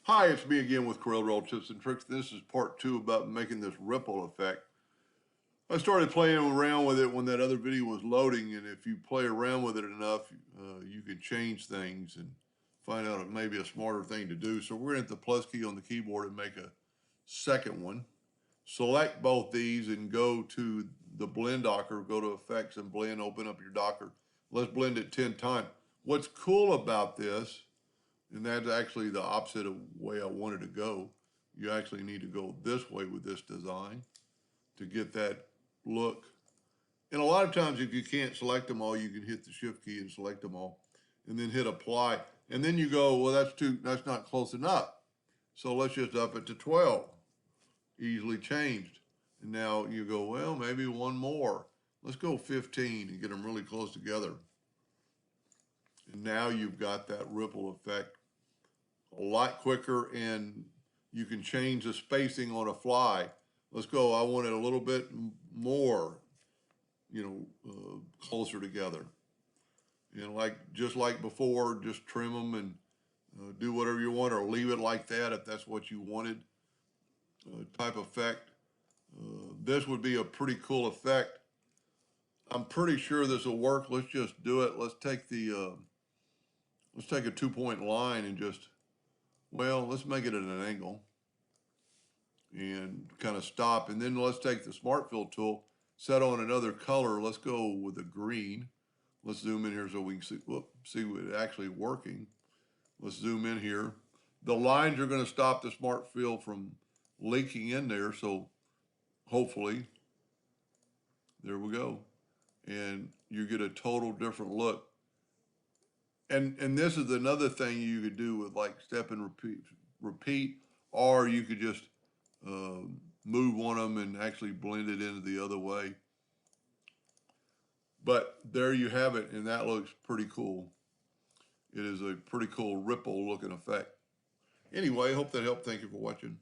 Hi, it's me again with Corel Tips and Tricks. This is part two about making this ripple effect. I started playing around with it when that other video was loading, and if you play around with it enough, you can change things and find out it may be a smarter thing to do. So we're going to hit the plus key on the keyboard and make a second one. Select both these and go to the blend docker, go to effects and blend, open up your docker. Let's blend it 10 times. What's cool about this, and that's actually the opposite of the way I wanted to go. You actually need to go this way with this design to get that look. And a lot of times if you can't select them all, you can hit the shift key and select them all and then hit apply. And then you go, well, that's not close enough. So let's just up it to 12. Easily changed. And now you go, well, maybe one more. Let's go 15 and get them really close together. And now you've got that ripple effect a lot quicker, and you can change the spacing on a fly. Let's go, I want it a little bit more, closer together. And just like before, just trim them and do whatever you want, or leave it like that if that's what you wanted, type effect. This would be a pretty cool effect. I'm pretty sure this will work. Let's just do it. Let's take a 2-point line and just, let's make it at an angle and kind of stop. And then let's take the Smart Fill tool, set on another color. Let's go with a green. Let's zoom in here so we can see it actually working. Let's zoom in here. The lines are going to stop the Smart Fill from leaking in there. So hopefully, there we go. And you get a total different look. And this is another thing you could do with like step and repeat, or you could just move one of them and actually blend it into the other way. But there you have it, and that looks pretty cool. It is a pretty cool ripple looking effect. Anyway, I hope that helped. Thank you for watching.